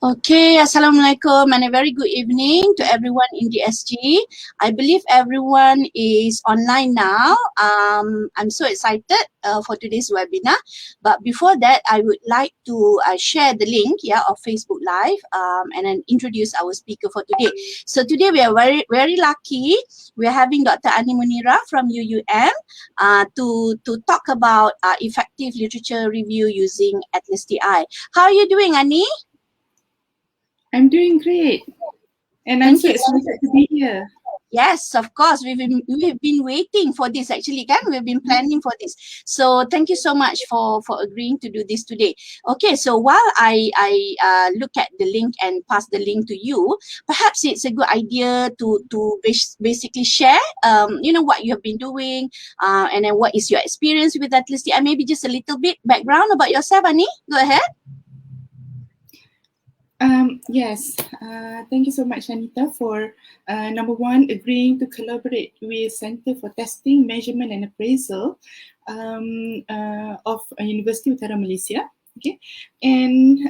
Okay, Assalamualaikum and a very good evening to everyone in the SG. I believe everyone is online now. I'm so excited for today's webinar. But before that, I would like to share the link of Facebook Live and then introduce our speaker for today. So today we are very lucky. We are having Dr. Munirah from UUM to talk about effective literature review using ATLASti. How are you doing, Ani? I'm doing great, and I'm so excited to be here. Yes, of course. We've been waiting for this actually, kan? We've been planning for this. So thank you so much for agreeing to do this today. Okay, so while I look at the link and pass the link to you, perhaps it's a good idea to basically share, what you have been doing, and then what is your experience with ATLASti, and maybe just a little bit background about yourself, Ani. Go ahead. Yes, thank you so much, Anita, for number one, agreeing to collaborate with Center for Testing, Measurement and Appraisal of University Utara Malaysia. Okay, and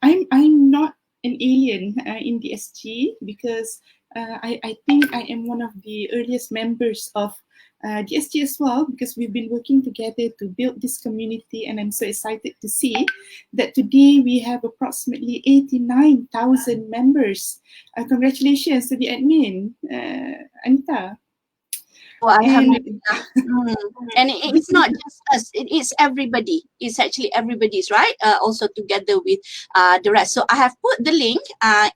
I'm not an alien in the SG because I think I am one of the earliest members of the SG as well, because we've been working together to build this community, and I'm so excited to see that today we have approximately 89,000 members. Congratulations to the admin, Anita. Well, alhamdulillah. And it's not just us, it is everybody. It's actually everybody's, right? Also together with the rest. So I have put the link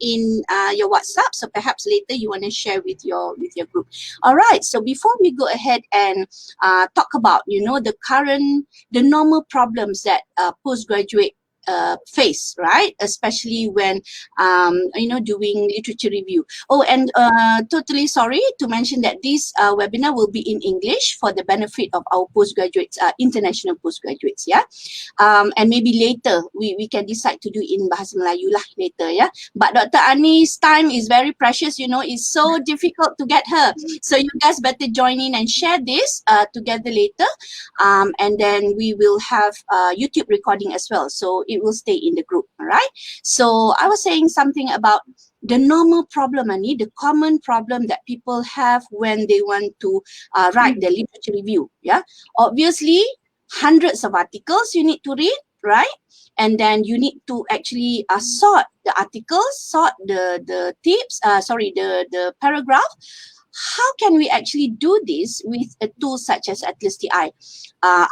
in your WhatsApp, so perhaps later you want to share with your group. All right, so before we go ahead and talk about the normal problems that postgraduate face, right? Especially when doing literature review. Oh, and totally sorry to mention that this webinar will be in English for the benefit of our postgraduates, international postgraduates, yeah. And maybe later we can decide to do in Bahasa Melayu lah later, yeah. But Dr. Ani's time is very precious, it's so difficult to get her. So you guys better join in and share this together later. And then we will have YouTube recording as well. So it will stay in the group, all right? So I was saying something about the normal problem, Ani, the common problem that people have when they want to write the literature review, yeah? Obviously, hundreds of articles you need to read, right? And then you need to actually sort the articles, sort the tips, the paragraph. How can we actually do this with a tool such as ATLASti? I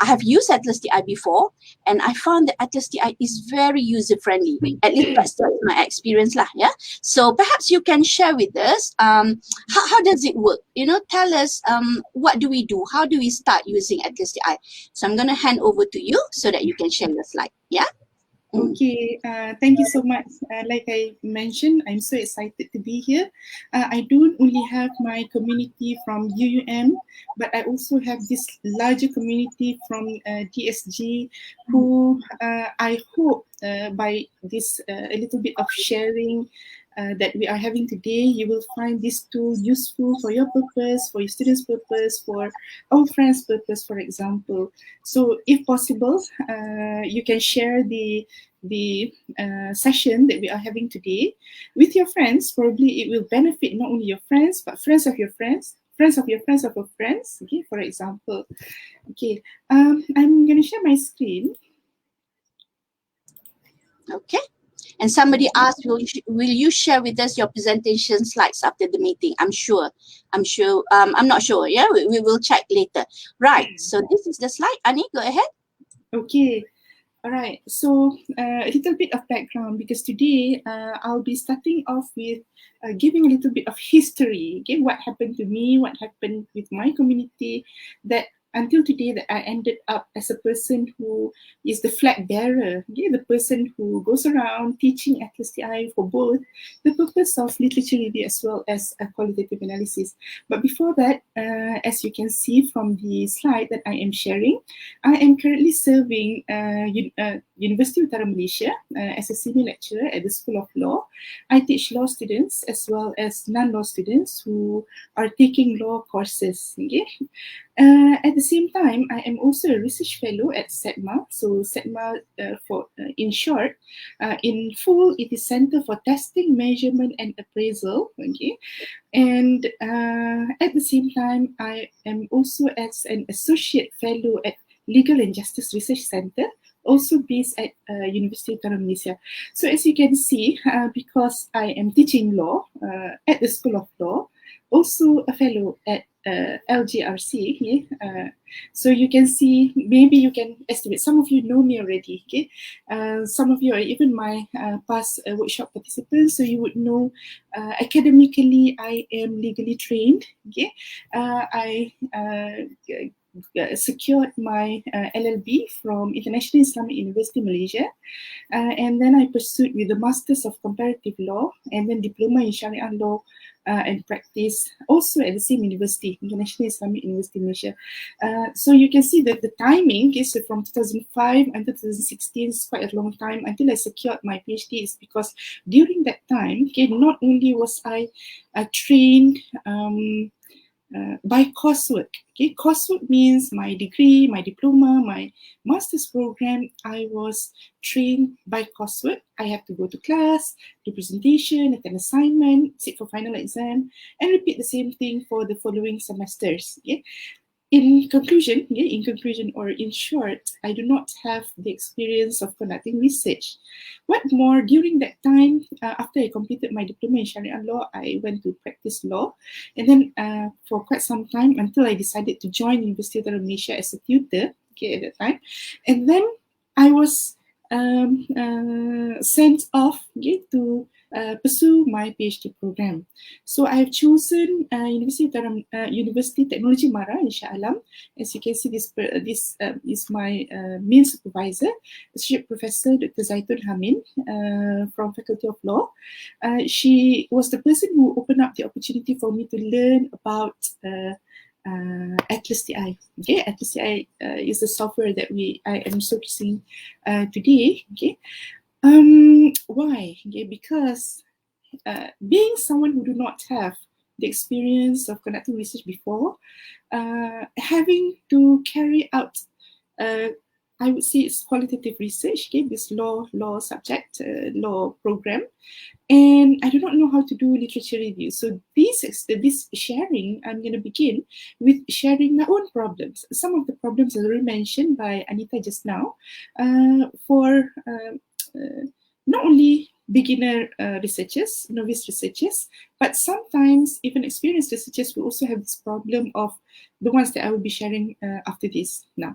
have used ATLASti before, and I found that ATLASti is very user-friendly. At least that's my experience lah, yeah. So perhaps you can share with us how does it work? Tell us what do we do? How do we start using ATLASti? So I'm going to hand over to you so that you can share your slide, yeah. Okay, thank you so much. Like I mentioned, I'm so excited to be here. I don't only have my community from UUM, but I also have this larger community from DSG who I hope by this a little bit of sharing that we are having today, you will find this tool useful for your purpose, for your students' purpose, for our friends' purpose, for example. So if possible, you can share the session that we are having today with your friends. Probably it will benefit not only your friends, but friends of your friends, friends of your friends of your friends, okay, for example. Okay, I'm going to share my screen. Okay. And somebody asked, will you share with us your presentation slides after the meeting? I'm not sure. Yeah, we will check later. Right. So this is the slide. Ani, go ahead. Okay. All right. So a little bit of background, because today I'll be starting off with giving a little bit of history. Okay, what happened to me, what happened with my community, that until today that I ended up as a person who is the flag bearer, okay, the person who goes around teaching ATLASti for both the purpose of literature review as well as a qualitative analysis. But before that, as you can see from the slide that I am sharing, I am currently serving University Utara Malaysia as a senior lecturer at the School of Law. I teach law students as well as non-law students who are taking law courses. Okay? At the same time, I am also a research fellow at SETMA. So SETMA, in short, in full, it is Center for Testing, Measurement and Appraisal. Okay, and at the same time, I am also as an associate fellow at Legal and Justice Research Center, also based at University Utara Malaysia. So as you can see, because I am teaching law at the School of Law, also a fellow at LGRC. Okay? So you can see, maybe you can estimate, some of you know me already. Okay? Some of you are even my past workshop participants, so you would know academically I am legally trained. Okay? I secured my LLB from International Islamic University Malaysia, and then I pursued with the Masters of Comparative Law and then Diploma in Sharia Law and Practice, also at the same university, International Islamic University Malaysia. So you can see that the timing is from 2005 until 2016 is quite a long time until I secured my PhD. Is because during that time, okay, not only was I trained by coursework. Okay, coursework means my degree, my diploma, my master's program. I was trained by coursework. I have to go to class, do presentation, attend assignment, sit for final exam, and repeat the same thing for the following semesters. Okay? In conclusion, or in short, I do not have the experience of conducting research. What more, during that time, after I completed my diploma in Sharia law, I went to practice law. And then for quite some time, until I decided to join University of Malaysia as a tutor, okay, at that time. And then I was sent off, okay, to pursue my PhD program. So I have chosen University Technology Mara in Shah Alam. As you can see, this is my main supervisor, Associate Professor Dr. Zaitun Hamin from Faculty of Law. She was the person who opened up the opportunity for me to learn about ATLASti. Okay, ATLASti is the software that I am showcasing today. Okay, why? Okay, because being someone who do not have the experience of conducting research before, having to carry out, I would say it's qualitative research, okay, this law subject, law program, and I do not know how to do literature review. So this sharing, I'm going to begin with sharing my own problems. Some of the problems are already mentioned by Anita just now, for not only beginner researchers, novice researchers, but sometimes even experienced researchers will also have this problem of the ones that I will be sharing after this now.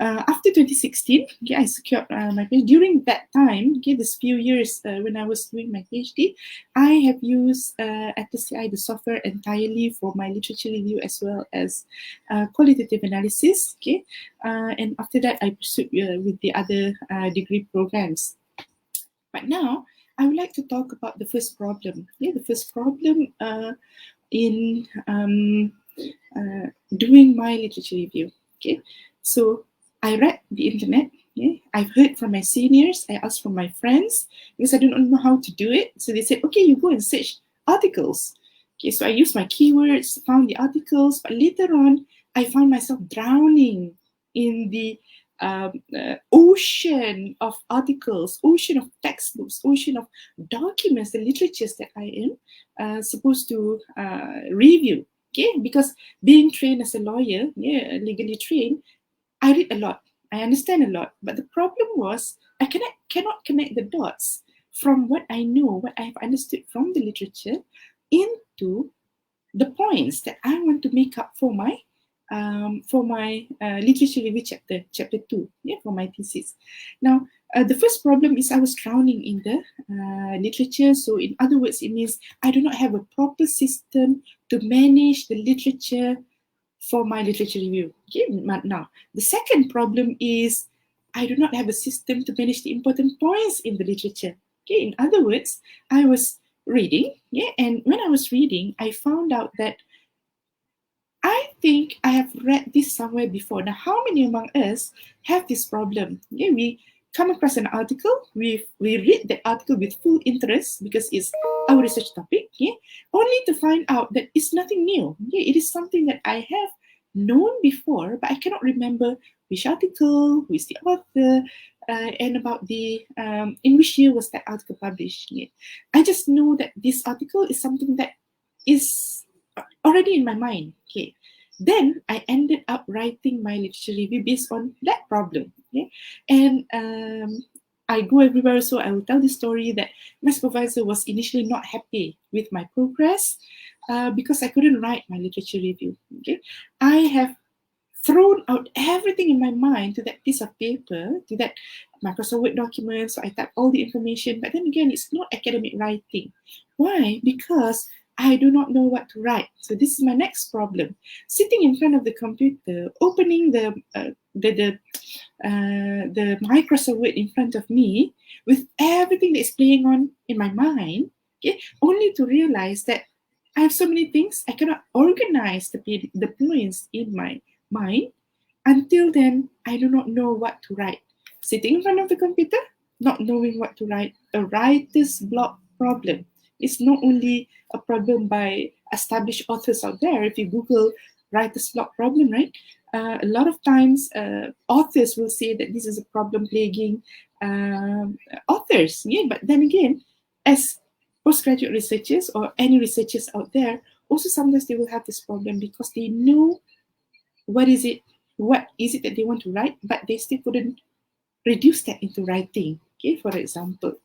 After 2016, okay, I secured my PhD. During that time, okay, this few years when I was doing my PhD, I have used ATLASti, the software, entirely for my literature review as well as qualitative analysis. Okay, and after that, I pursued with the other degree programs. But now, I would like to talk about the first problem. Yeah, the first problem in doing my literature review. Okay, so I read the internet. Okay? I've heard from my seniors. I asked from my friends because I don't know how to do it. So they said, okay, you go and search articles. Okay, so I used my keywords, found the articles, but later on, I found myself drowning in the ocean of articles, ocean of textbooks, ocean of documents, the literatures that I am supposed to review. Okay, because being trained as a lawyer, yeah, legally trained, I read a lot, I understand a lot, but the problem was I cannot connect the dots from what I know, what I have understood from the literature, into the points that I want to make up for my literature review chapter 2, yeah, for my thesis. Now, the first problem is I was drowning in the literature. So in other words, it means I do not have a proper system to manage the literature for my literature review. Okay? Now, the second problem is I do not have a system to manage the important points in the literature. Okay? In other words, I was reading, yeah, and when I was reading, I found out that I think I have read this somewhere before. Now, how many among us have this problem? Yeah, we come across an article, we read the article with full interest because it's our research topic, okay? Only to find out that it's nothing new. Okay? It is something that I have known before, but I cannot remember which article, who is the author, and about the in which year was that article published. Okay? I just know that this article is something that is already in my mind. Okay, then I ended up writing my literature review based on that problem. Okay, and I go everywhere, so I will tell the story that my supervisor was initially not happy with my progress because I couldn't write my literature review. Okay, I have thrown out everything in my mind to that piece of paper, to that Microsoft Word document. So I type all the information, but then again, it's not academic writing. Why? Because I do not know what to write. So this is my next problem. Sitting in front of the computer, opening the Microsoft Word in front of me with everything that is playing on in my mind, okay, only to realize that I have so many things, I cannot organize the points in my mind. Until then, I do not know what to write. Sitting in front of the computer, not knowing what to write, a writer's block problem. It's not only a problem by established authors out there. If you Google writer's block problem, right? A lot of times, authors will say that this is a problem plaguing authors. Yeah, but then again, as postgraduate researchers or any researchers out there, also sometimes they will have this problem because they know what is it that they want to write, but they still couldn't reduce that into writing. Okay, for example.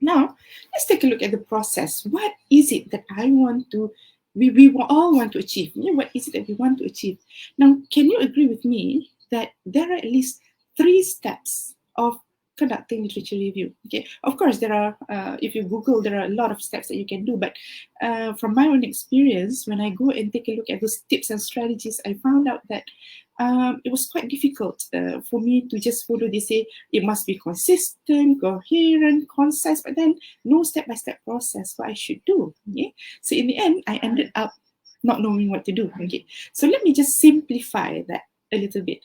Now, let's take a look at the process. What is it that I want to, we all want to achieve? Yeah, what is it that we want to achieve? Now, can you agree with me that there are at least 3 steps of conducting literature review? Okay, of course, there are, if you Google, there are a lot of steps that you can do, but from my own experience, when I go and take a look at those tips and strategies, I found out that it was quite difficult for me to just follow. They say it must be consistent, coherent, concise, but then no step-by-step process what I should do. Okay? So in the end, I ended up not knowing what to do. Okay, so let me just simplify that a little bit.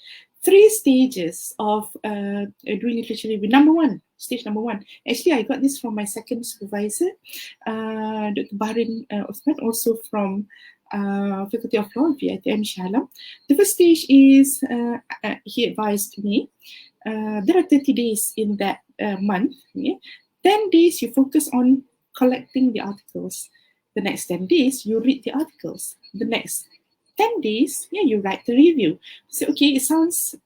3 stages of doing literature review. Stage number one. Actually, I got this from my second supervisor, Dr. Barin Osman, also from Faculty of Law, VITM Shalom. The first stage is, he advised me, there are 30 days in that month. Okay? 10 days you focus on collecting the articles. The next 10 days you read the articles. The next 10 days, yeah, you write the review. So, okay, it sounds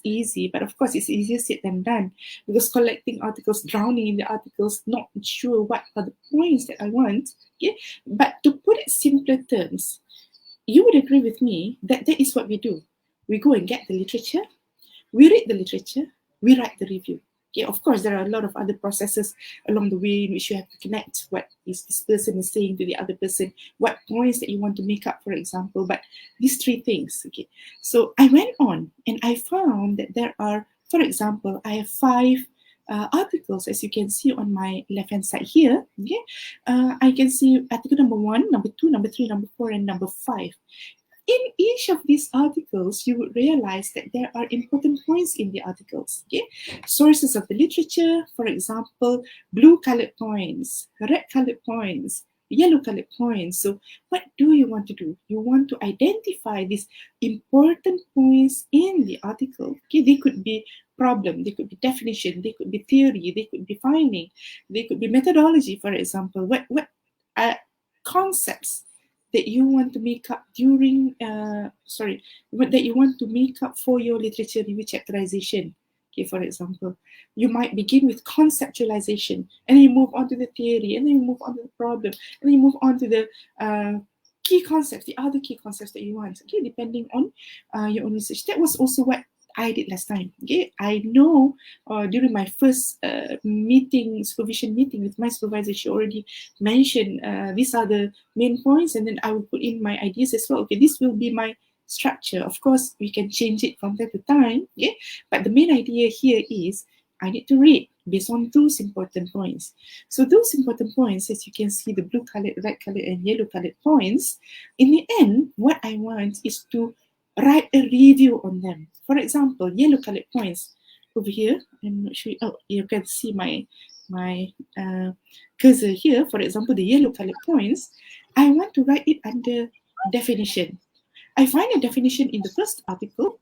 easy, but of course it's easier said than done, because collecting articles, drowning in the articles, not sure what are the points that I want. Okay, but to put it simpler terms, you would agree with me that that is what we do. We go and get the literature, we read the literature, we write the review. Okay, of course, there are a lot of other processes along the way in which you have to connect what is this person is saying to the other person, what points that you want to make up, for example. But these 3 things. Okay, so I went on and I found that there are, for example, I have 5 articles, as you can see on my left-hand side here. Okay, I can see article number 1, number 2, number 3, number 4, and number 5. In each of these articles, you would realize that there are important points in the articles. Okay, sources of the literature, for example, blue-colored points, red-colored points, yellow-colored points. So, what do you want to do? You want to identify these important points in the article. Okay, they could be problem, they could be definition, they could be theory, they could be finding, they could be methodology, for example. What concepts that you want to make up during, that you want to make up for your literature review chapterization. Okay, for example, you might begin with conceptualization, and then you move on to the theory, and then you move on to the problem, and then you move on to the key concepts, the other key concepts that you want. Okay, depending on your own research. That was also what I did last time. Okay, I know during my first supervision meeting with my supervisor, she already mentioned these are the main points, and then I will put in my ideas as well. Okay, this will be my structure. Of course, we can change it from time to time. Okay, but the main idea here is I need to read based on those important points. So those important points, as you can see, the blue-colored, red-colored, and yellow-colored points, in the end, what I want is to write a review on them. For example, yellow-colored points. over here. I'm not sure. Oh, you can see my cursor here. For example, the yellow colored points. I want to write it under definition. I find a definition in the first article,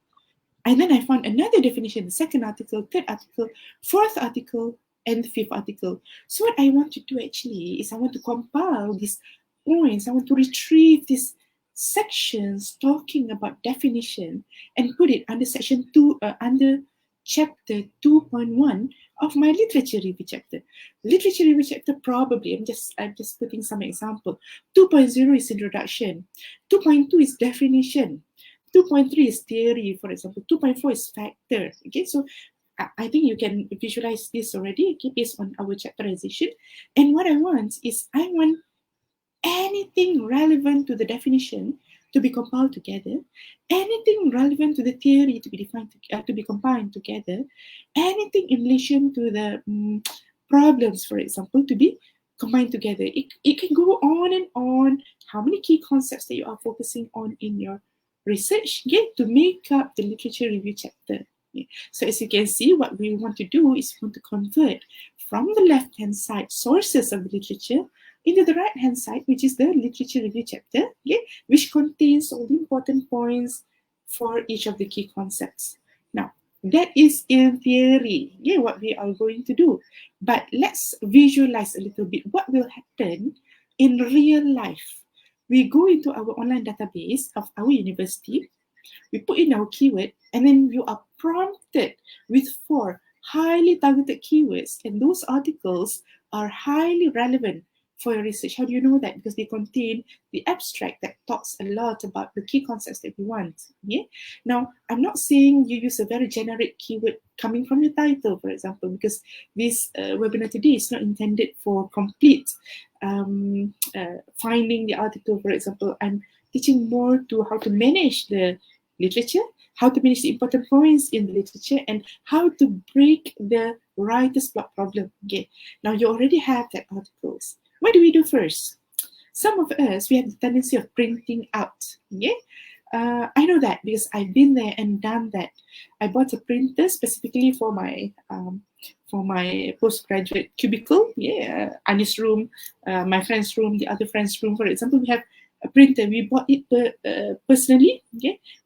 and then I found another definition, the second article, third article, fourth article, and fifth article. So what I want to do actually is I want to compile these points. I want to retrieve these sections talking about definition and put it under section 2, under chapter 2.1 of my literature review chapter. Literature review chapter, probably, I'm just putting some example. 2.0 is introduction. 2.2 is definition. 2.3 is theory, for example. 2.4 is factor. Okay, so I think you can visualize this already, okay, based on our chapterization. And what I want is I want anything relevant to the definition to be compiled together, anything relevant to the theory to be defined, to be combined together, anything in relation to the problems, for example, to be combined together. It can go on and on. How many key concepts that you are focusing on in your research, to make up the literature review chapter. So as you can see, what we want to do is we want to convert from the left-hand side sources of the literature into the right-hand side, which is the literature review chapter, which contains all the important points for each of the key concepts. Now, that is in theory, what we are going to do. But let's visualize a little bit what will happen in real life. We go into our online database of our university, we put in our keyword, and then you are prompted with 4 highly targeted keywords, and those articles are highly relevant for your research. How do you know that? Because they contain the abstract that talks a lot about the key concepts that we want. Now, I'm not saying you use a very generic keyword coming from your title, for example, because this webinar today is not intended for complete finding the article, for example. I'm teaching more to how to manage the literature, how to manage the important points in the literature, and how to break the writer's block problem. Now you already have that articles. What do we do first? Some of us, we have the tendency of printing out. I know that because I've been there and done that. I bought a printer specifically for my postgraduate cubicle. Ani's room, my friend's room, the other friend's room, for example, we have a printer. We bought it personally,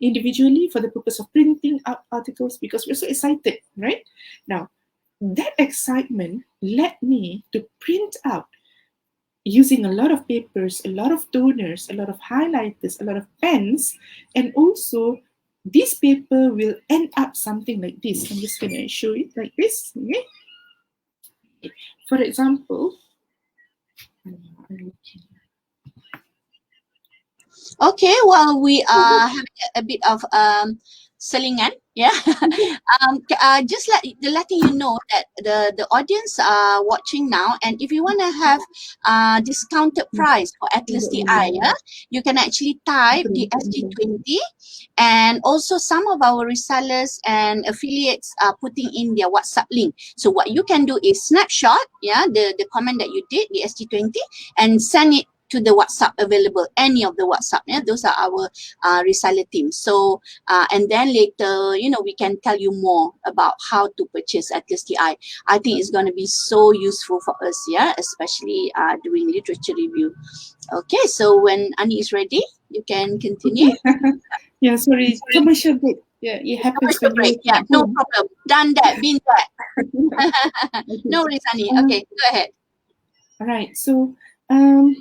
individually, for the purpose of printing out articles because we're so excited, right? Now, that excitement led me to print out using a lot of papers, a lot of toners, a lot of highlighters, a lot of pens, and also this paper will end up something like this. I'm just going to show it like this. For example, okay, well, we are having a bit of selingan, just letting you know that the audience are watching now, and if you want to have discounted price for ATLASti, you can actually type the SG20, and also some of our resellers and affiliates are putting in their WhatsApp link. So what you can do is snapshot the comment that you did, the SG20, and send it to the WhatsApp available, any of the WhatsApp. Those are our reseller teams. So and then later, we can tell you more about how to purchase ATLASti. I think it's going to be so useful for us, especially doing literature review. Okay, so when Ani is ready, you can continue. Sorry, commercial break. It happens when break. No problem. Done that, been that. No worries, Ani. Okay, go ahead. All right, so I'm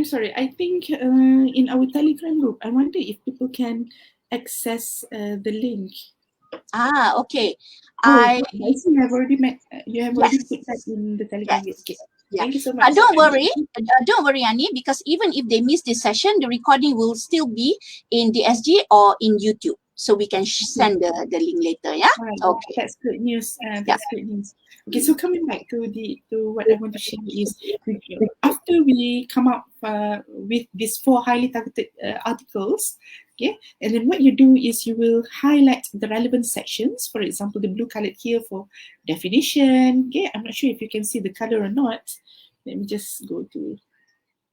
sorry, I think in our Telegram group, I wonder if people can access the link. Okay. I see you have already put that in the Telegram group. Okay. Thank you so much. Don't worry, Ani, because even if they miss this session, the recording will still be in the SG or in YouTube. So we can send the link later, Right, okay. That's good news. Good news. Okay, so coming back to what I want to share is, after we come up with these 4 highly targeted articles, and then what you do is you will highlight the relevant sections. For example, the blue colored here for definition. I'm not sure if you can see the color or not. Let me just go to.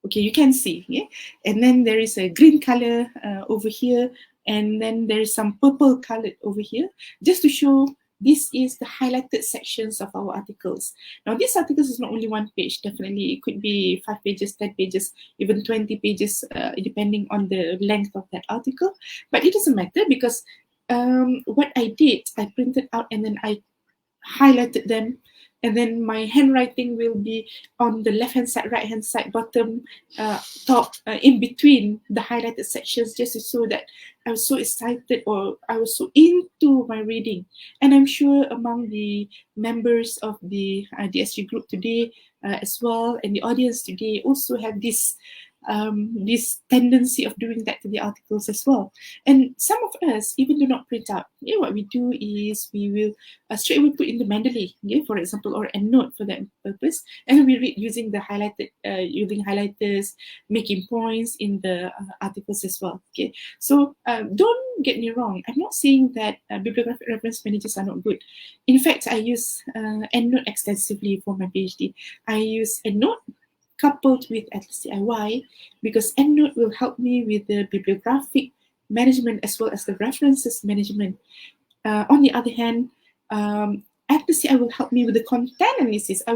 Okay, you can see, and then there is a green color over here and then there is some purple colored over here, just to show this is the highlighted sections of our articles. Now, this articles is not only one page, definitely. It could be 5 pages, 10 pages, even 20 pages, depending on the length of that article. But it doesn't matter because what I did, I printed out and then I highlighted them, and then my handwriting will be on the left hand side, right hand side, bottom, top, in between the highlighted sections, just to show that I was so excited or I was so into my reading. And I'm sure among the members of the DSG group today as well, and the audience today also have this tendency of doing that to the articles as well. And some of us even do not print out. Yeah, what we do is we will straight away put in the Mendeley, okay, for example, or a note for that purpose, and we read using the using highlighters, making points in the articles as well. Okay, so don't get me wrong. I'm not saying that bibliographic reference managers are not good. In fact, I use EndNote extensively for my PhD. I use EndNote coupled with ATLASti IY, because EndNote will help me with the bibliographic management as well as the references management. On the other hand, ATLASti will help me with the content analysis. I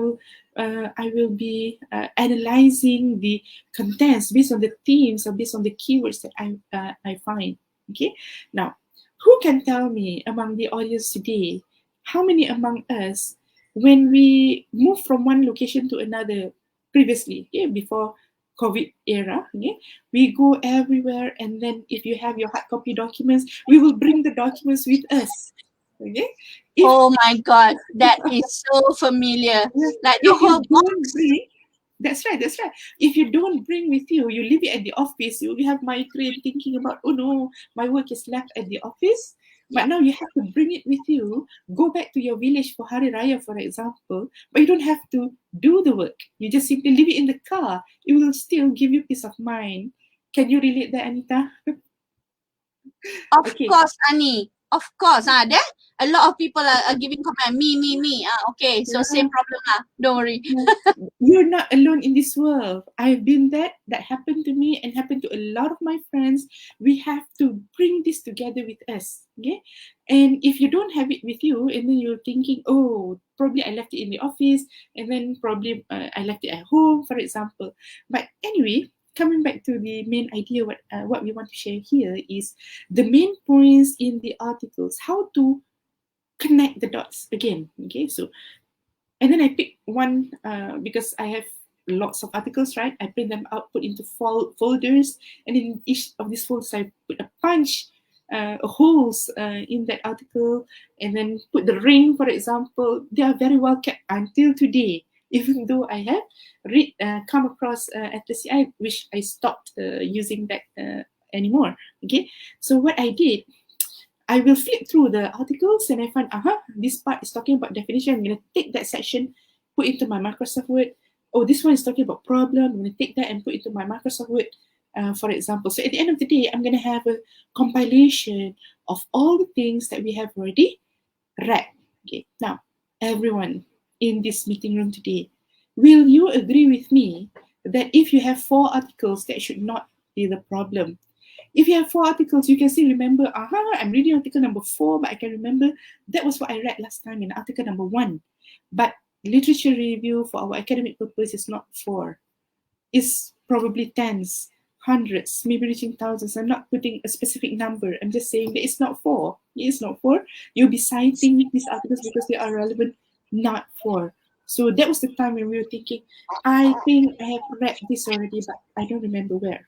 will be analyzing the contents based on the themes or based on the keywords that I find. Okay, now who can tell me among the audience today how many among us, when we move from one location to another previously, okay, before COVID era, okay, we go everywhere, and then if you have your hard copy documents, we will bring the documents with us. Okay. Oh my God, that is so familiar. Like the If you whole don't box. bring, that's right. If you don't bring with you, you leave it at the office. You will have migraine thinking about, oh no, my work is left at the office. But Yeah. now you have to bring it with you, go back to your village for Hari Raya, for example, but you don't have to do the work. You just simply leave it in the car. It will still give you peace of mind. Can you relate that, Anita? Of Okay. course, Ani. Of course. There a lot of people are giving comment. Me. Okay. So same problem lah. Don't worry. You're not alone in this world. I've been there. That happened to me and happened to a lot of my friends. We have to bring this together with us. Okay. And if you don't have it with you, and then you're thinking, oh, probably I left it in the office, and then probably I left it at home, for example. But anyway, coming back to the main idea, what we want to share here is the main points in the articles, how to connect the dots again. Okay, so and then I pick one because I have lots of articles, right? I print them out, put into folders, and in each of these folders, I put a punch, holes in that article, and then put the ring, for example. They are very well kept until today, even though I have come across ATLASti, which I stopped using that anymore. Okay, so what I did, I will flip through the articles and I find, this part is talking about definition. I'm going to take that section, put into my Microsoft Word. Oh, this one is talking about problem. I'm going to take that and put into my Microsoft Word, for example. So at the end of the day, I'm going to have a compilation of all the things that we have already read. Okay, now, everyone in this meeting room today, will you agree with me that if you have 4 articles, that should not be the problem? If you have 4 articles, you can still remember, I'm reading article number 4, but I can remember that was what I read last time in article number 1. But literature review for our academic purpose is not 4. It's probably tens, hundreds, maybe reaching thousands. I'm not putting a specific number. I'm just saying that it's not 4. It is not 4. You'll be citing these articles because they are relevant, not 4. So that was the time when we were thinking, I think I have read this already, but I don't remember where.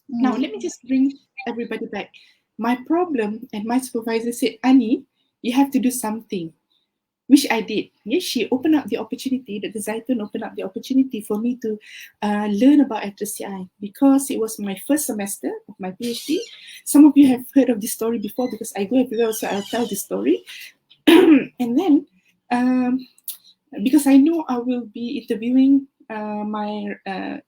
Now, let me just bring everybody back. My problem, and my supervisor said, Ani, you have to do something, which I did. Yes, she opened up the opportunity, the Zaitun opened up the opportunity for me to learn about ATLASti because it was my first semester of my PhD. Some of you have heard of this story before because I go everywhere, so I'll tell this story. And then, because I know I will be interviewing my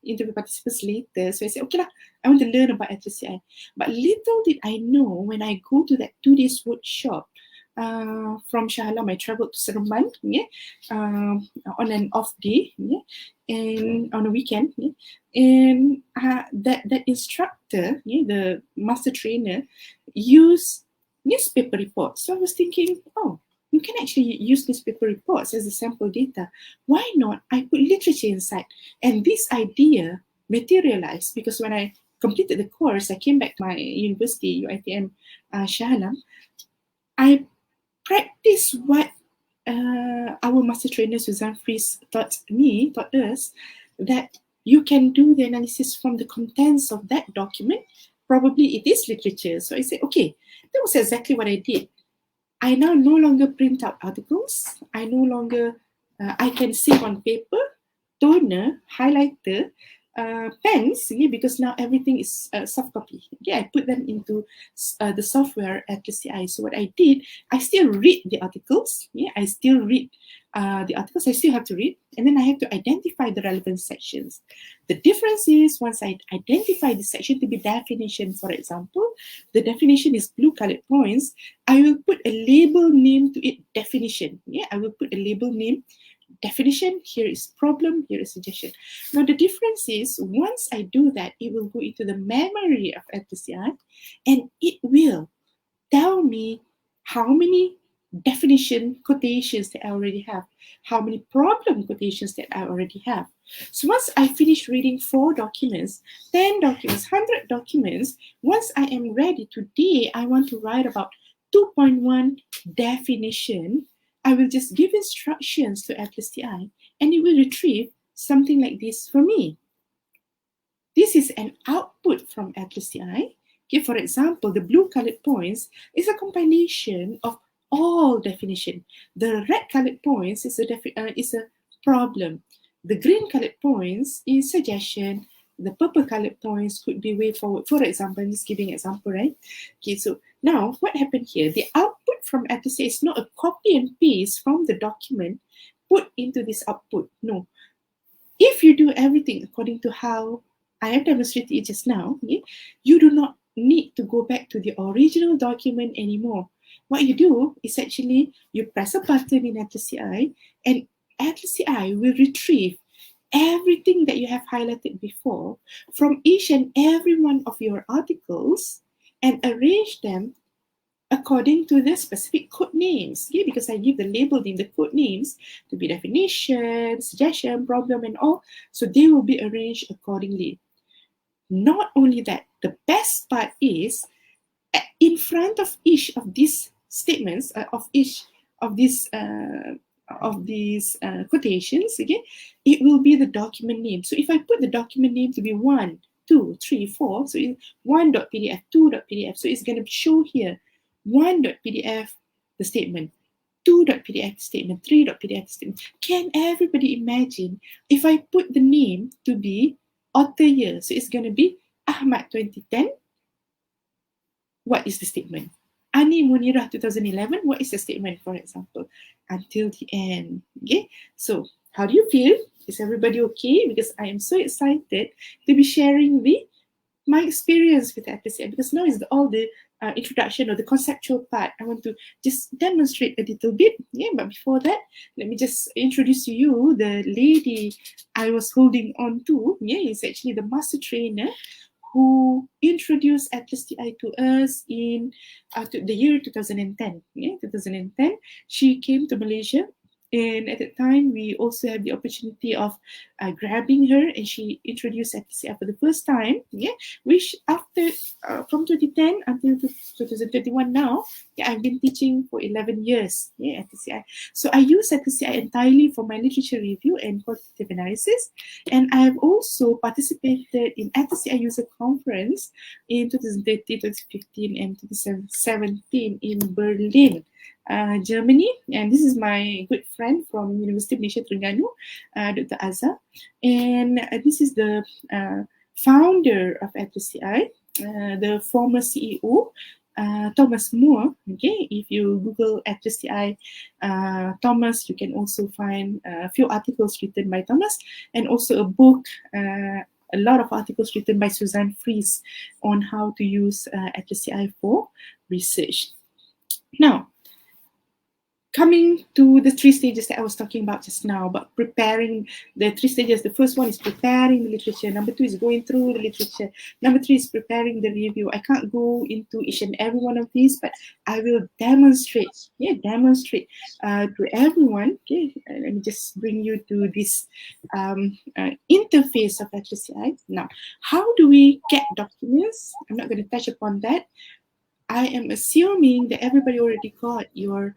interview participants later, so I said, okay lah, I want to learn about ATLASti. But little did I know, when I go to that 2 days workshop, from Shah Alam, I traveled to Seremban, on an off day, and on a weekend, and that instructor, the master trainer, used newspaper reports. So I was thinking, oh, you can actually use newspaper reports as a sample data. Why not? I put literature inside, and this idea materialized because when I completed the course, I came back to my university, UiTM Shah Alam. I practice what our master trainer Suzanne Fries taught us, that you can do the analysis from the contents of that document. Probably it is literature. So I said, okay, that was exactly what I did. I now no longer print out articles. I no longer, I can save on paper, toner, highlighter, pens, because now everything is soft copy. I put them into the software ATLASti. So what I did, I still read the articles. I still read the articles. I still have to read, and then I have to identify the relevant sections. The difference is once I identify the section to be definition, for example, the definition is blue colored points. I will put a label name to it, definition. I will put a label name. Definition, here is problem, here is suggestion. Now the difference is once I do that, it will go into the memory of ATLASti and it will tell me how many definition quotations that I already have, how many problem quotations that I already have. So once I finish reading 4 documents, 10 documents, 100 documents, once I am ready, today I want to write about 2.1 definition, I will just give instructions to ATLASti and it will retrieve something like this for me. This is an output from ATLASti. Okay, for example, the blue colored points is a compilation of all definition. The red colored points is a problem. The green colored points is suggestion. The purple colored points could be way forward. For example, I'm just giving an example, right? Okay, so now what happened here? The output from ATLASti is not a copy and paste from the document put into this output. No. If you do everything according to how I have demonstrated it just now, you do not need to go back to the original document anymore. What you do is actually you press a button in ATLASti and ATLASti will retrieve everything that you have highlighted before from each and every one of your articles and arrange them according to the specific code names. Because I give the label in the code names to be definition, suggestion, problem, and all. So they will be arranged accordingly. Not only that, the best part is in front of each of these statements, of each of these quotations, it will be the document name. So if I put the document name to be 1, 2, 3, 4, so it's 1.pdf, 2.pdf, so it's going to show here 1.pdf, the statement, 2.pdf statement, 3.pdf statement. Can everybody imagine if I put the name to be author year? So it's going to be Ahmad 2010. What is the statement? Ani Munirah 2011. What is the statement, for example? Until the end. Okay. So how do you feel? Is everybody okay? Because I am so excited to be sharing my experience with ATLASti, because now is all the introduction or the conceptual part. I want to just demonstrate a little bit. But before that, let me just introduce to you the lady I was holding on to. Is actually the master trainer who introduced ATLASti to us in the year 2010. 2010, she came to Malaysia. And at that time, we also had the opportunity of grabbing her, and she introduced ATLASti for the first time. Which after from 2010 until 2021 now, I've been teaching for 11 years. ATLASti. So I use ATLASti entirely for my literature review and quantitative analysis, and I have also participated in ATLASti user conference in 2013, 2015, and 2017 in Berlin, Germany. And this is my good friend from University of Malaysia Terengganu, Dr. Azza, and this is the founder of ATLASti, the former CEO, Thomas Moore. If you Google ATLASti Thomas, you can also find a few articles written by Thomas, and also a book, a lot of articles written by Suzanne Fries on how to use ATLASti for research. Now, coming to the 3 stages that I was talking about just now, about preparing the 3 stages. The first one is preparing the literature. Number 2 is going through the literature. Number 3 is preparing the review. I can't go into each and every one of these, but I will demonstrate to everyone. Okay, let me just bring you to this interface of ATLASti. Now, how do we get documents? I'm not going to touch upon that. I am assuming that everybody already got your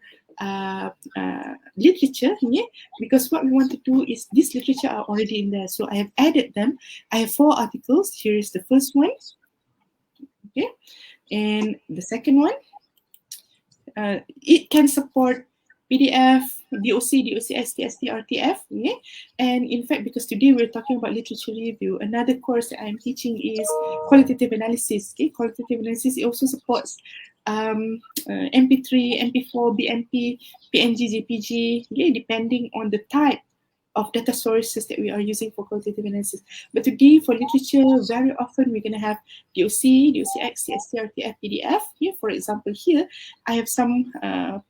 literature, yeah? Because what we want to do is this literature are already in there. So I have added them. I have 4 articles. Here is the first one, okay, and the second one. It can support PDF, DOC, DOCS, TST, RTF, okay? And in fact, because today we're talking about literature review, another course that I'm teaching is qualitative analysis. Okay, qualitative analysis, it also supports MP3, MP4, BMP, PNG, JPG, okay, depending on the type of data sources that we are using for qualitative analysis. But today for literature, very often we're going to have DOC, DOCX, CST, RTF, PDF. Here, for example, here I have some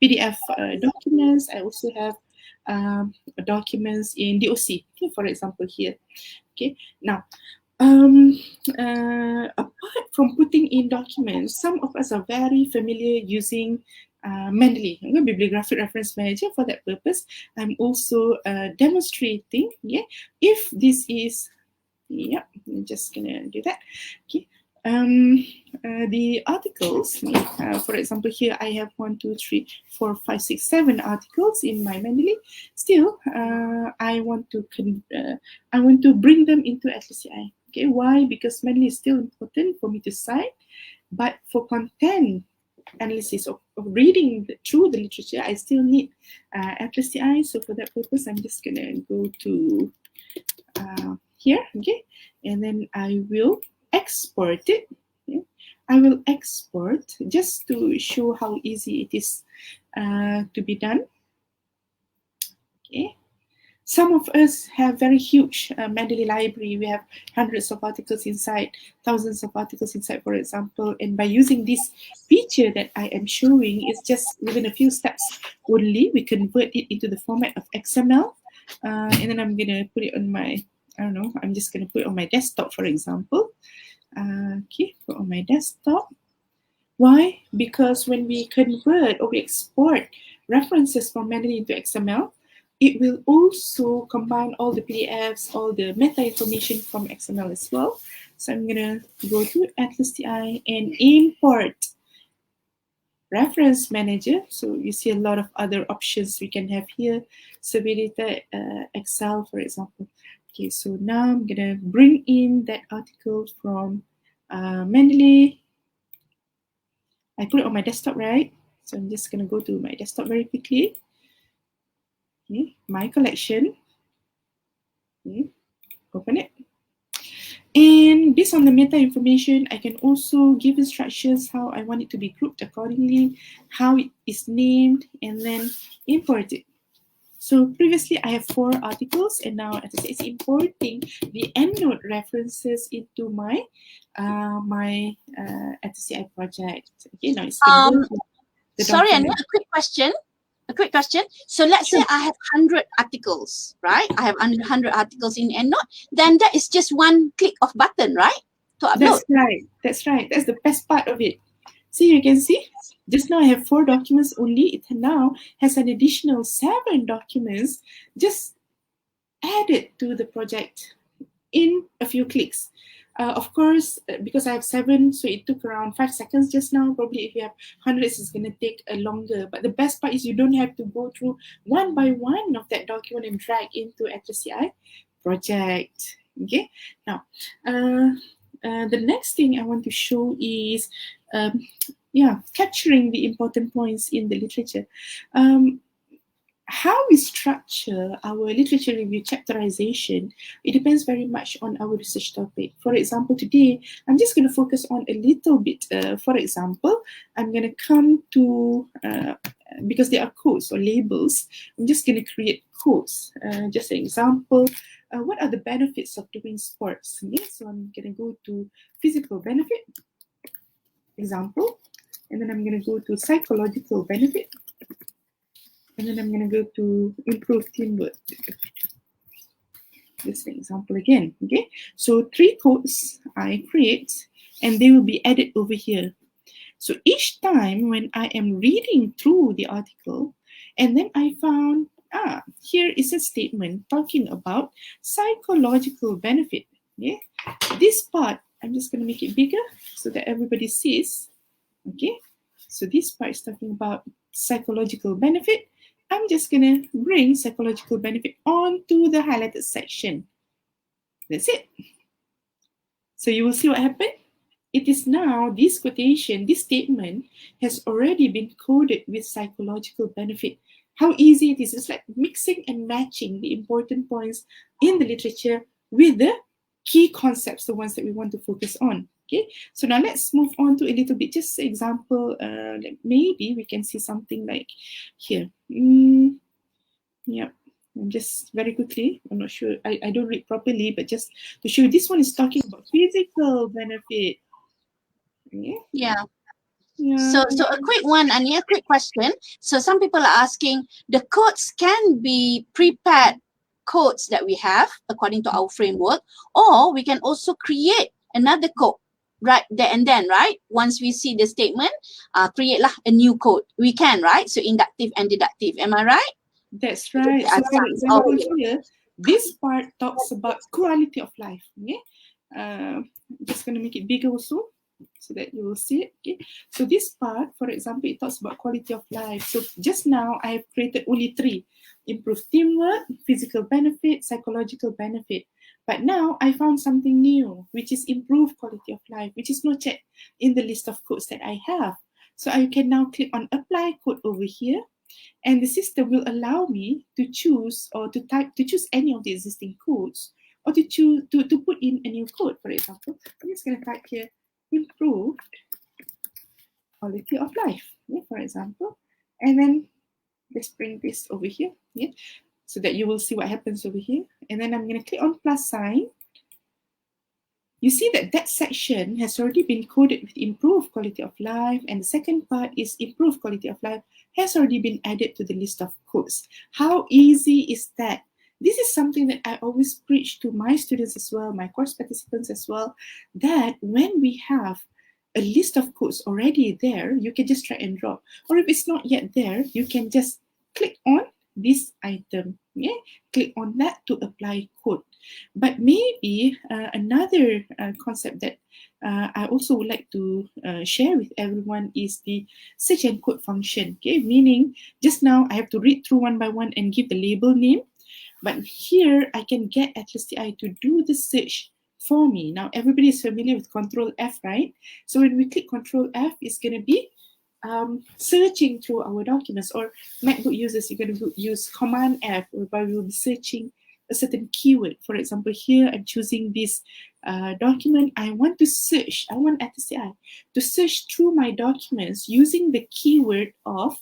PDF documents. I also have documents in DOC. Okay, for example, here. Okay, now apart from putting in documents, some of us are very familiar using Mendeley, Bibliographic Reference Manager. For that purpose, I'm also demonstrating, yeah, if this is, yeah, I'm just gonna do that, okay. The articles, for example, here I have 1, 2, 3, 4, 5, 6, 7 articles in my Mendeley. Still, I want to bring them into ATLASti. Okay, why? Because Mendeley is still important for me to cite, but for content analysis of reading through the literature, I still need ATLASti. So for that purpose, I'm just gonna go to here, okay, and then I will export it. Okay? I will export just to show how easy it is to be done. Okay. Some of us have very huge Mendeley library. We have hundreds of articles inside, thousands of articles inside, for example. And by using this feature that I am showing, it's just within a few steps only, we convert it into the format of XML. And then I'm going to put it on my, I don't know, I'm just going to put it on my desktop, for example. Okay, put on my desktop. Why? Because when we convert or we export references from Mendeley into XML, it will also combine all the PDFs, all the meta information from XML as well. So I'm going to go to ATLASti and import Reference Manager. So you see a lot of other options we can have here. Survey data, Excel, for example. Okay, so now I'm going to bring in that article from Mendeley. I put it on my desktop, right? So I'm just going to go to my desktop very quickly. Okay, my collection. Okay, open it. And based on the meta information, I can also give instructions how I want it to be grouped accordingly, how it is named, and then import it. So previously I have 4 articles, and now it's importing the EndNote references into my my ATLASti project. Okay, now it's going to go to the sorry, document. Anya, a quick question. So let's say I have 100 articles, right? I have 100 articles in EndNote. Then that is just one click of button, right? To upload. That's right. That's the best part of it. See, you can see, just now I have 4 documents only. It now has an additional 7 documents just added to the project in a few clicks. Of course, because I have 7, so it took around 5 seconds just now. Probably if you have hundreds, it's going to take longer. But the best part is you don't have to go through one by one of that document and drag into ATLASti project. Okay, now the next thing I want to show is capturing the important points in the literature. How we structure our literature review chapterization, it depends very much on our research topic. For example, today, I'm just going to focus on a little bit. For example, I'm going to come to, because they are codes or labels, I'm just going to create codes. Just an example, what are the benefits of doing sports? Yeah, so I'm going to go to physical benefit, example, and then I'm going to go to psychological benefit. And then I'm going to go to improve teamwork. This example again. Okay, so 3 codes I create, and they will be added over here. So each time when I am reading through the article, and then I found, here is a statement talking about psychological benefit. Yeah, this part, I'm just going to make it bigger so that everybody sees. Okay, so this part is talking about psychological benefit. I'm just going to bring psychological benefit onto the highlighted section. That's it. So you will see what happened. It is now, this quotation, this statement has already been coded with psychological benefit. How easy it is. It's like mixing and matching the important points in the literature with the key concepts, the ones that we want to focus on. Okay, so now let's move on to a little bit, just an example, like maybe we can see something like here. Yeah, and just very quickly, I'm not sure, I don't read properly, but just to show you, this one is talking about physical benefit. Yeah. Yeah. So a quick one, Ania, a quick question. So some people are asking, the codes can be prepared codes that we have according to our framework, or we can also create another code right there and then, right? Once we see the statement, create lah a new code. We can, right? So inductive and deductive. Am I right? That's right. So for example, here, this part talks about quality of life. Okay, I'm just going to make it bigger also, so that you will see it. Okay, so this part, for example, it talks about quality of life. So just now I have created only 3: improve teamwork, physical benefit, psychological benefit. But now I found something new, which is improve quality of life, which is not yet in the list of codes that I have. So I can now click on apply code over here, and the system will allow me to choose or to choose any of the existing codes, or to choose to put in a new code. For example, I'm just going to type here improved quality of life, yeah, for example, and then let's bring this over here, yeah, so that you will see what happens over here. And then I'm going to click on plus sign. You see that that section has already been coded with improved quality of life, and the second part is improved quality of life has already been added to the list of codes. How easy is that? This is something that I always preach to my students as well, my course participants as well, that when we have a list of codes already there, you can just drag and drop. Or if it's not yet there, you can just click on this item, yeah? Click on that to apply code. But maybe another concept that I also would like to share with everyone is the search and code function. Okay, meaning just now I have to read through one by one and give the label name, but here I can get ATLASti to do the search for me. Now everybody is familiar with Control F, right? So when we click Control F, it's going to be searching through our documents, or MacBook users, you're going to use Command F, whereby we'll be searching a certain keyword. For example, here I'm choosing this document. I want ATLASti to search through my documents using the keyword of,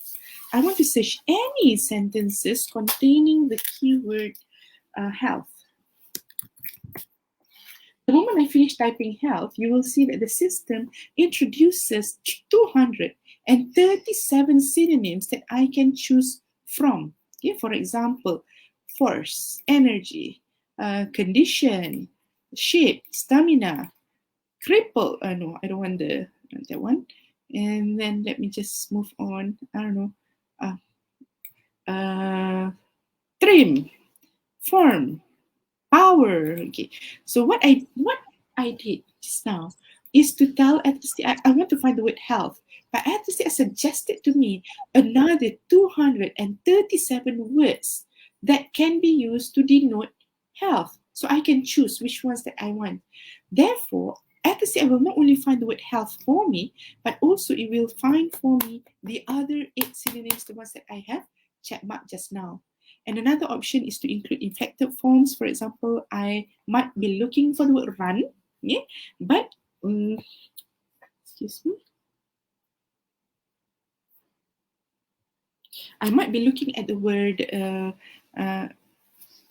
I want to search any sentences containing the keyword health. The moment I finish typing health, you will see that the system introduces 237 synonyms that I can choose from. Okay, for example, force, energy, condition, shape, stamina, cripple. No, I don't want that one. And then let me just move on. I don't know. Trim, form, power. Okay, so what I did just now is to tell ATLASti I want to find the word health, but ATLASti suggested to me another 237 words that can be used to denote health, so I can choose which ones that I want. Therefore, ATLASti will not only find the word health for me, but also it will find for me the other 8 synonyms, the ones that I have check marked just now. And another option is to include inflected forms. For example, I might be looking for the word run, yeah, but excuse me, I might be looking at the word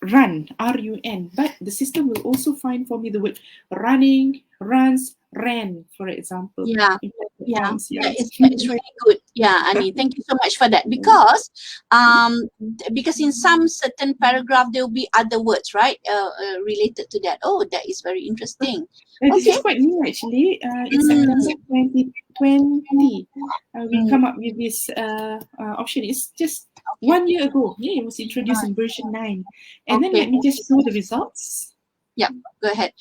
run, R-U-N, but the system will also find for me the word running, ran, for example. Yeah. In Yeah, platforms, that is really good. Yeah, Annie, thank you so much for that. Because in some certain paragraph there will be other words, right, related to that. Oh, that is very interesting. This is Okay. quite new actually. In September 2020, we come up with this option. It's just 1 year ago. Yeah, it was introduced in version 9. And then let Okay. me just show the results. Yeah, go ahead.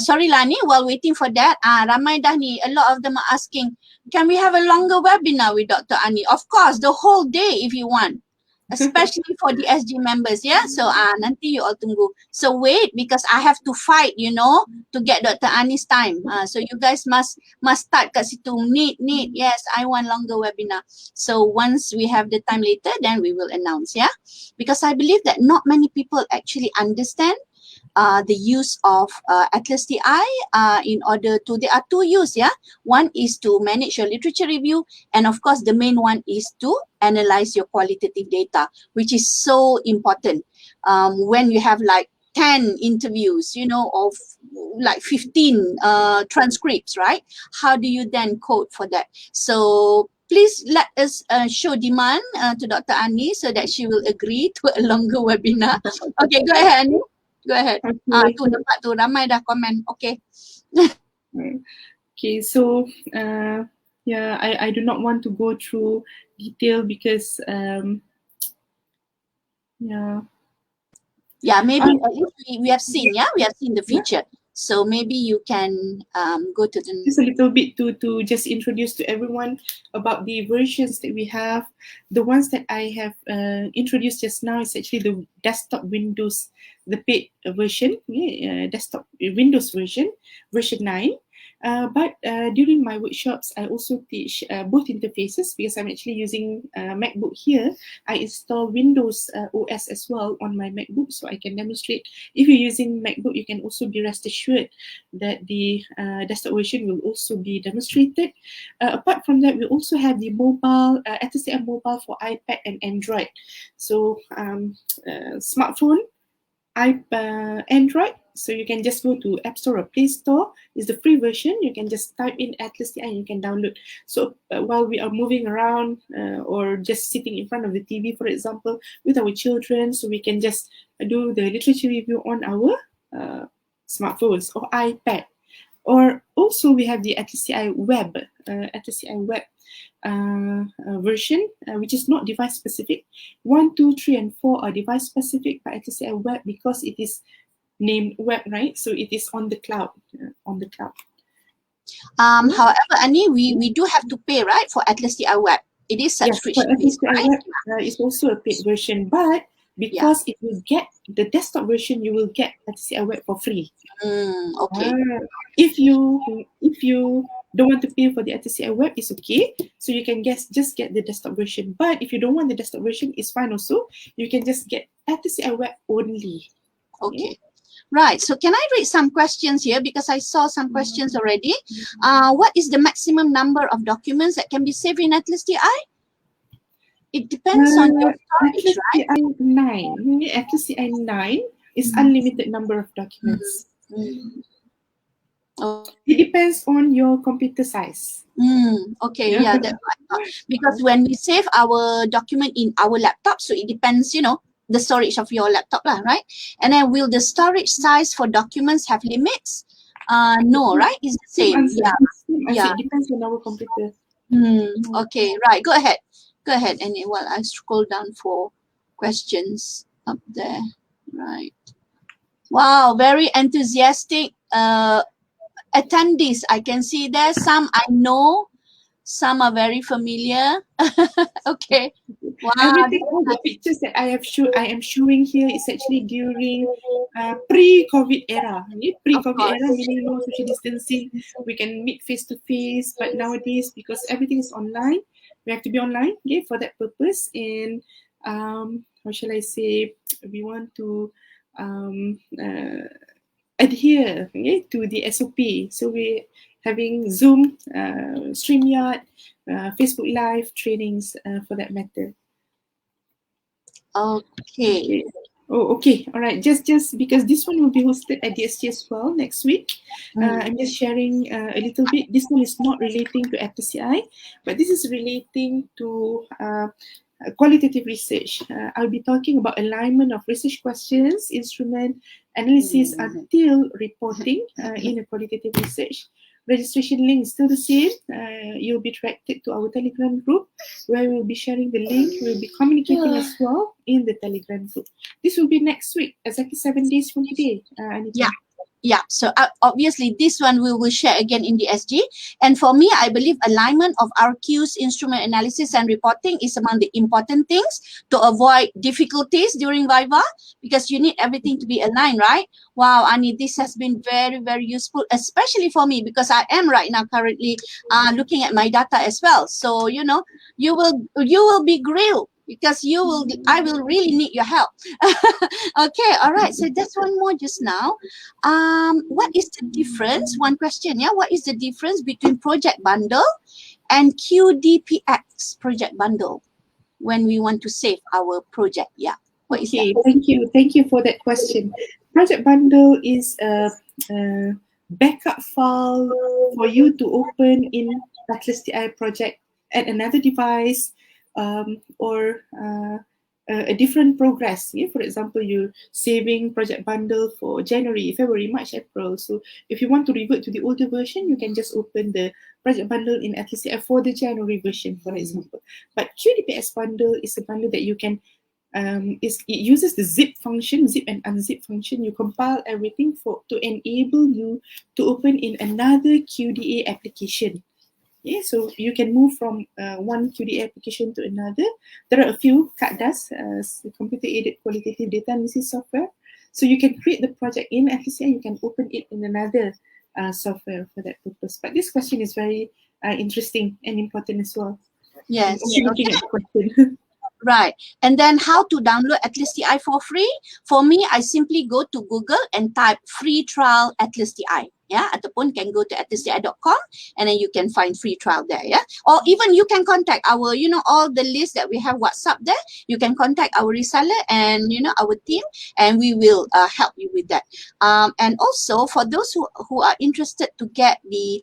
Sorry Lani, while waiting for that, ramai dah ni, a lot of them are asking, can we have a longer webinar with Dr. Ani? Of course, the whole day if you want. Especially for the SG members, yeah. So nanti you all tunggu. So wait, because I have to fight, you know, to get Dr. Ani's time. So you guys must start kat situ. Need. Yes, I want longer webinar. So once we have the time later, then we will announce, yeah. Because I believe that not many people actually understand the use of ATLASti in order to, there are two use, yeah. One is to manage your literature review, and of course the main one is to analyze your qualitative data, which is so important. When you have like 10 interviews, you know, of like 15 transcripts, right? How do you then code for that? So please let us show demand to Dr. Ani so that she will agree to a longer webinar. Okay, go ahead, Ani. Go ahead. Okay. Tu dapat tu, ramai dah komen. Okay. Okay, so yeah, I do not want to go through detail because Yeah, maybe at least we have seen, yeah, we have seen the feature. So maybe you can go to the just a little bit to just introduce to everyone about the versions that we have. The ones that I have introduced just now is actually the desktop Windows, the paid version, desktop Windows version 9. But during my workshops, I also teach both interfaces because I'm actually using MacBook here. I install Windows OS as well on my MacBook, so I can demonstrate. If you're using MacBook, you can also be rest assured that the desktop version will also be demonstrated. Apart from that, we also have the mobile, ATLASti mobile for iPad and Android. So smartphone, Android, so you can just go to App Store or Play Store. It's the free version. You can just type in ATLASti and you can download. So while we are moving around or just sitting in front of the TV, for example, with our children, so we can just do the literature review on our smartphones or iPad. Or also we have the ATLASti Web, version, which is not device specific. 1, 2, 3, and 4 are device specific, but ATLASti Web, because it is named web, right? So it is on the cloud. However, Ani, we do have to pay, right, for ATLASti Web. It is subscription based, right? Web is also a paid version, but because if you get the desktop version, you will get ATLASti Web for free. Okay. If you don't want to pay for the ATLASti Web, it's okay. So you can just get the desktop version. But if you don't want the desktop version, it's fine also. You can just get ATLASti Web only. Okay. Right. So can I read some questions here, because I saw some questions already. What is the maximum number of documents that can be saved in ATLASti? It depends on your storage, right? ATLASti 9 is unlimited number of documents. It depends on your computer size. Okay, yeah, that's what I thought. Because when we save our document in our laptop, so it depends, you know, the storage of your laptop, right? And then will the storage size for documents have limits? No, right? It's the same. Yeah. It depends on our computer. Okay, right. Go ahead. And while I scroll down for questions up there. Right. Wow, very enthusiastic attendees. I can see there. Some I know, some are very familiar. Okay. Wow. Everything, all the pictures that I am showing here is actually during pre-COVID era. Pre-COVID era, meaning no social distancing. We can meet face to face, but nowadays, because everything is online, we have to be online, for that purpose. And how shall I say? We want to adhere to the SOP. So we're having Zoom, StreamYard, Facebook Live trainings for that matter. Okay. Oh, okay. All right. Just because this one will be hosted at DST as well next week. I'm just sharing a little bit. This one is not relating to ATLASti, but this is relating to qualitative research. I'll be talking about alignment of research questions, instrument analysis until reporting in a qualitative research. Registration link is still the same. You'll be directed to our Telegram group where we'll be sharing the link. We'll be communicating as well in the Telegram group. This will be next week, exactly 7 days from today. Anita. Yeah. Yeah, so obviously this one we will share again in the SG. And for me, I believe alignment of RQs, instrument analysis and reporting is among the important things to avoid difficulties during Viva, because you need everything to be aligned, right? Wow, Ani, this has been very, very useful, especially for me, because I am right now currently looking at my data as well. So, you know, you will be grilled, because I will really need your help. Okay, all right. So that's one more just now. What is the difference? One question, yeah. What is the difference between project bundle and QDPX project bundle when we want to save our project? Yeah. What is Okay, that? thank you for that question. Project bundle is a backup file for you to open in ATLASti project at another device, or a different progress. Yeah? For example, you're saving project bundle for January, February, March, April. So if you want to revert to the older version, you can just open the project bundle in ATLASti for the January version, for example. But QDPS bundle is a bundle that you can it uses the zip function, zip and unzip function. You compile everything to enable you to open in another QDA application. Yeah, so you can move from one QDA application to another. There are a few CADAS, computer-aided qualitative data analysis software. So you can create the project in ATLASti and you can open it in another software for that purpose. But this question is very interesting and important as well. Yes. I'm looking at the question. Right. And then how to download ATLASti for free? For me, I simply go to Google and type free trial ATLASti. Yeah, ataupun can go to atlasti.com and then you can find free trial there. Yeah, or even you can contact our, you know, all the lists that we have WhatsApp there. You can contact our reseller and, you know, our team, and we will help you with that. And also for those who are interested to get the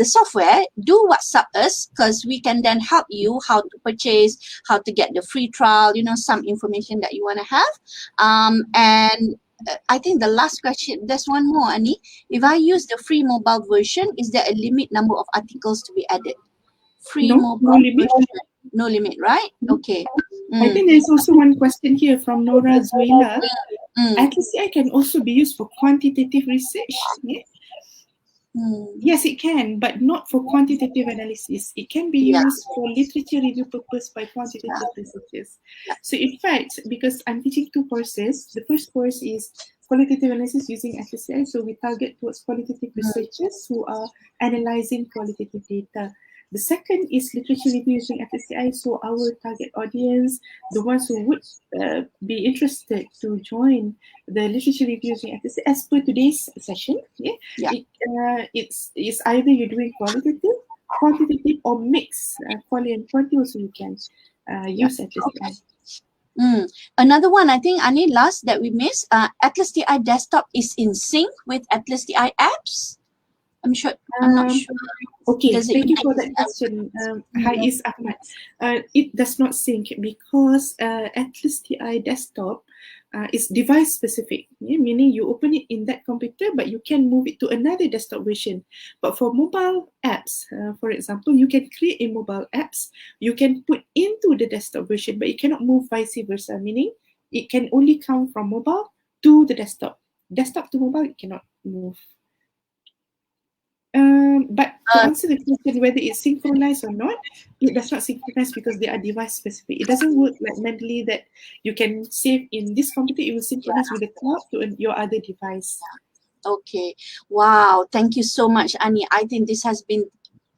software, do WhatsApp us, because we can then help you how to purchase, how to get the free trial, you know, some information that you want to have. And I think the last question, there's one more, Ani. If I use the free mobile version, is there a limit number of articles to be added? Free No limit. version, no limit, right? Okay. I think there's also one question here from Nora Zuela. ATLASti can also be used for quantitative research. Yeah? Yes, it can, but not for quantitative analysis. It can be used for literature review purpose by quantitative researchers. So in fact, because I'm teaching 2 courses, the first course is qualitative analysis using ATLASti. So we target towards qualitative researchers who are analyzing qualitative data. The second is literature review using ATLASti. So our target audience, the ones who would be interested to join the literature review using ATLASti, as per today's session, it's either you're doing quantitative or mix, quali and quanti, also you can use ATLASti. Another one, I think, Ani, last that we missed, ATLASti desktop is in sync with ATLASti apps. I'm not sure. Okay, thank you for that question. Hi, is Ahmad. It does not sync because ATLASti desktop is device specific, meaning you open it in that computer, but you can move it to another desktop version. But for mobile apps, for example, you can create a mobile apps, you can put into the desktop version, but it cannot move vice versa, meaning it can only come from mobile to the desktop. Desktop to mobile, it cannot move. But to answer the question whether it's synchronized or not, it does not synchronize because they are device specific. It doesn't work like mentally that you can save in this computer, it will synchronize with the cloud to your other device. Okay. Wow. Thank you so much, Ani. I think this has been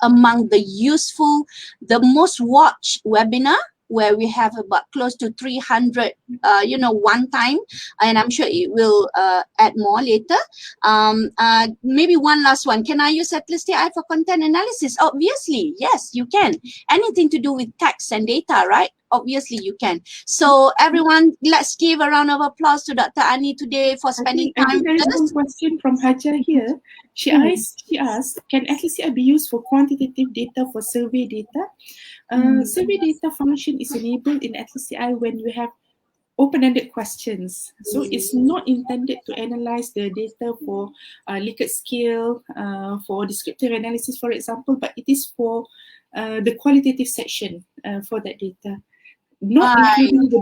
among the useful, the most watched webinar where we have about close to 300, one time, and I'm sure it will add more later. Maybe one last one. Can I use ATLASti AI for content analysis? Obviously, yes, you can. Anything to do with text and data, right? Obviously, you can. So everyone, let's give a round of applause to Dr. Ani today for spending I time think there with is one us. question from Haja here. She asked, can ATLASti be used for quantitative data for survey data? Survey data function is enabled in ATLASti when you have open-ended questions. So it's not intended to analyze the data for Likert scale, for descriptive analysis, for example, but it is for the qualitative section for that data. Not including the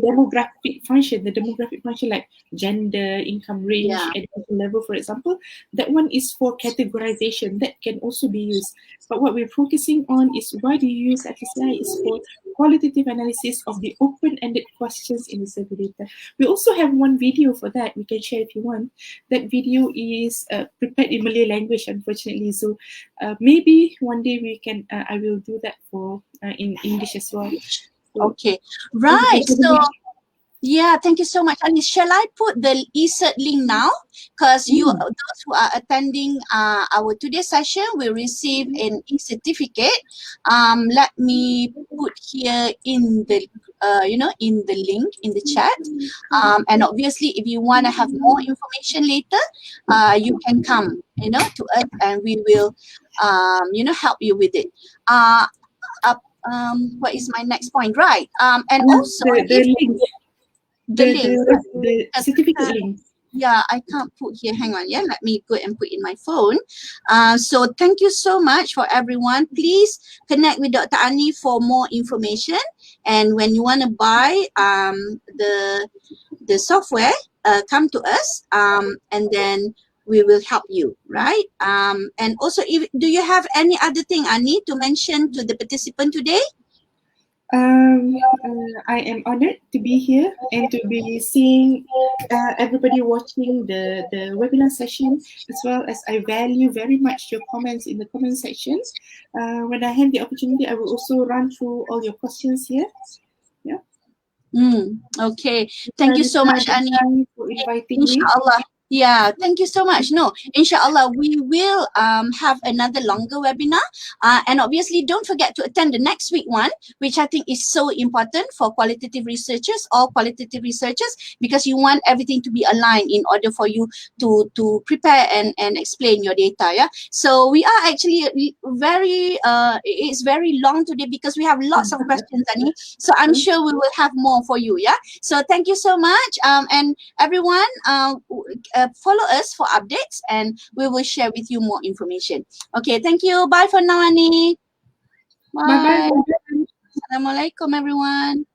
demographic function like gender, income range, education level, for example. That one is for categorization. That can also be used. But what we're focusing on is why do you use ATLASti is for qualitative analysis of the open-ended questions in the survey data. We also have one video for that. We can share if you want. That video is prepared in Malay language, unfortunately. So maybe one day we can. I will do that for in English as well. Okay, right. So yeah, thank you so much, Ani. Shall I put the ECert link now? Because those who are attending our today's session will receive an e-certificate. Let me put here in the in the link in the chat. And obviously, if you want to have more information later, you can come to us, and we will help you with it. What is my next point? Right. And also the certificate link. Yeah, I can't put here. Hang on. Yeah, let me go and put in my phone. So thank you so much for everyone. Please connect with Dr. Ani for more information. And when you want to buy the software, come to us. And then we will help you, right? And also, do you have any other thing, Ani, to mention to the participant today? I am honored to be here and to be seeing everybody watching the webinar session, as well as I value very much your comments in the comment section. When I have the opportunity, I will also run through all your questions here. Yeah. Okay. Thank you so much, Ani, for inviting me. Inshallah. Yeah, thank you so much. No, inshallah, we will have another longer webinar. And obviously, don't forget to attend the next week one, which I think is so important for qualitative researchers, because you want everything to be aligned in order for you to prepare and explain your data. Yeah. So we are actually it's very long today because we have lots of questions, Ani. So I'm sure we will have more for you. Yeah. So thank you so much. And everyone, follow us for updates, and we will share with you more information. Okay, thank you. Bye for now, Ani. Bye. Assalamualaikum, everyone.